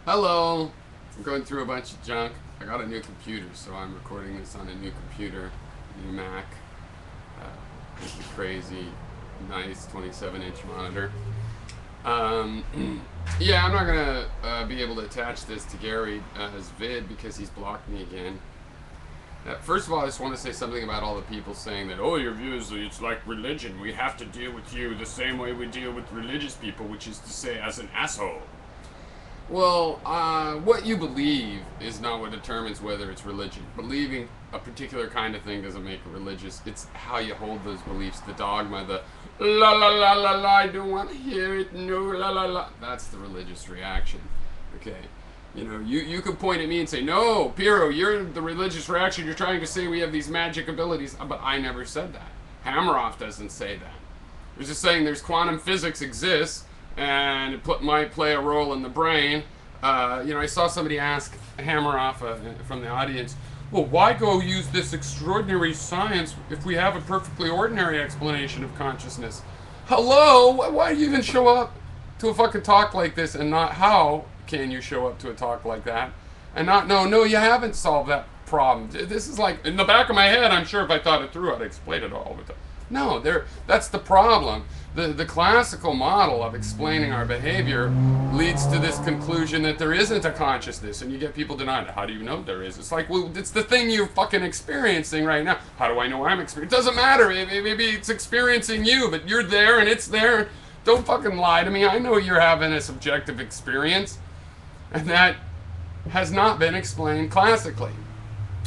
Hello! I'm going through a bunch of junk. I got a new computer, so I'm recording this on a new computer, new Mac, with a crazy, nice 27-inch monitor. Yeah, I'm not gonna be able to attach this to Gary's vid because he's blocked me again. First of all, I just want to say something about all the people saying that, oh, your views, it's like religion. We have to deal with you the same way we deal with religious people, which is to say, as an asshole. Well, what you believe is not what determines whether it's religion. Believing a particular kind of thing doesn't make it religious. It's how you hold those beliefs, the dogma, the la la la la la, I don't want to hear it, no la la la. That's the religious reaction. Okay? You know, you could point at me and say, no, Piero, you're the religious reaction. You're trying to say we have these magic abilities. But I never said that. Hameroff doesn't say that. He's just saying there's quantum physics exists and it might play a role in the brain. I saw somebody ask Hameroff from the audience, well, why go use this extraordinary science if we have a perfectly ordinary explanation of consciousness? Hello? Why do you even show up to a fucking talk like this and not how can you show up to a talk like that and not no, you haven't solved that problem. This is like, in the back of my head, I'm sure if I thought it through, I'd explain it all the time. No, that's the problem. The classical model of explaining our behavior leads to this conclusion that there isn't a consciousness, and you get people denying it. How do you know there is? It's like, well, it's the thing you're fucking experiencing right now. How do I know I'm experiencing? It doesn't matter. Maybe it's experiencing you, but you're there and it's there. Don't fucking lie to me. I know you're having a subjective experience, and that has not been explained classically.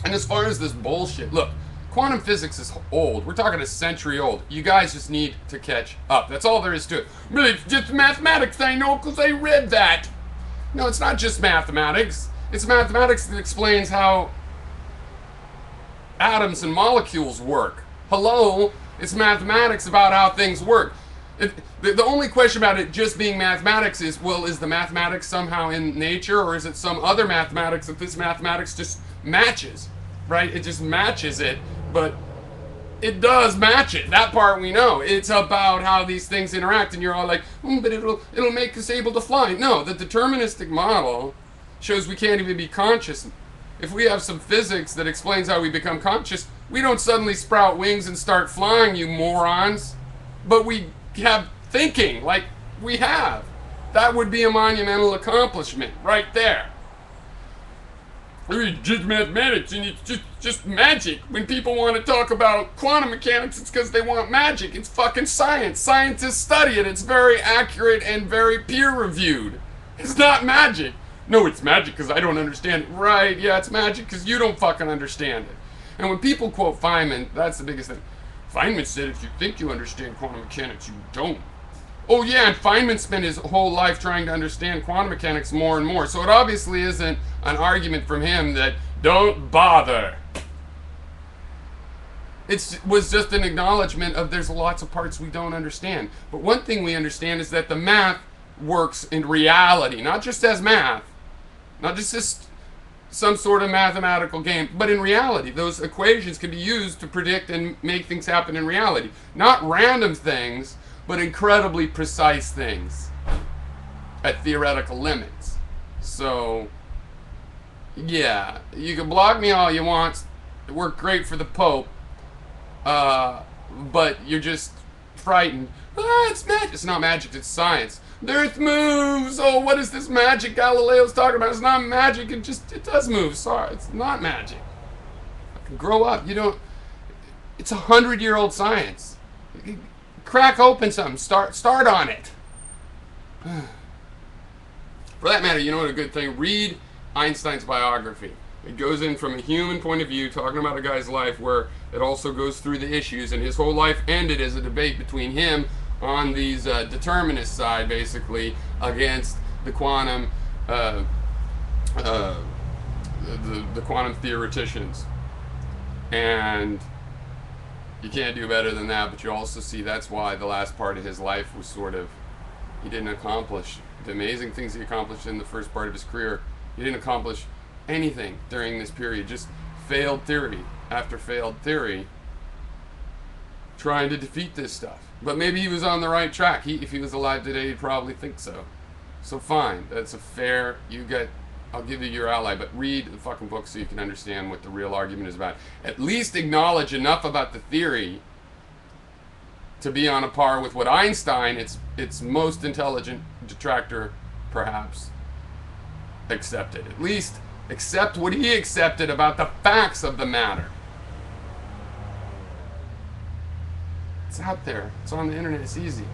And as far as this bullshit, look, quantum physics is old. We're talking a century old. You guys just need to catch up. That's all there is to it. But it's just mathematics, I know, because I read that. No, it's not just mathematics. It's mathematics that explains how atoms and molecules work. Hello? It's mathematics about how things work. The only question about it just being mathematics is, well, is the mathematics somehow in nature, or is it some other mathematics that this mathematics just matches? Right? It just matches it, but it does match it. That part we know. It's about how these things interact, and you're all like, but it'll make us able to fly. No, the deterministic model shows we can't even be conscious. If we have some physics that explains how we become conscious, we don't suddenly sprout wings and start flying, you morons. But we have thinking, like we have. That would be a monumental accomplishment right there. It's just mathematics, and it's just magic. When people want to talk about quantum mechanics, it's because they want magic. It's fucking science. Scientists study it. It's very accurate and very peer-reviewed. It's not magic. No, it's magic because I don't understand it. Right, yeah, it's magic because you don't fucking understand it. And when people quote Feynman, that's the biggest thing. Feynman said if you think you understand quantum mechanics, you don't. Oh yeah, and Feynman spent his whole life trying to understand quantum mechanics more and more. So it obviously isn't an argument from him that don't bother. It was just an acknowledgement of there's lots of parts we don't understand. But one thing we understand is that the math works in reality, not just as math, not just as some sort of mathematical game, but in reality. Those equations can be used to predict and make things happen in reality. Not random things, but incredibly precise things at theoretical limits. So, yeah, you can block me all you want. It worked great for the Pope, but you're just frightened. It's magic. It's not magic, it's science. The Earth moves. Oh, what is this magic Galileo's talking about? It's not magic. It does move. Sorry, it's not magic. Grow up. You don't. It's 100-year-old science. Crack open something. Start on it. For that matter, you know what a good thing? Read Einstein's biography. It goes in from a human point of view, talking about a guy's life where it also goes through the issues, and his whole life ended as a debate between him on these determinist side, basically, against the quantum the quantum theoreticians. And you can't do better than that, but you also see that's why the last part of his life was sort of, he didn't accomplish the amazing things he accomplished in the first part of his career. He didn't accomplish anything during this period, just failed theory after failed theory, trying to defeat this stuff. But maybe he was on the right track. If he was alive today, he'd probably think so. So fine, that's a fair, I'll give you your ally, but read the fucking book so you can understand what the real argument is about. At least acknowledge enough about the theory to be on a par with what Einstein, its most intelligent detractor, perhaps, accepted. At least accept what he accepted about the facts of the matter. It's out there. It's on the internet. It's easy.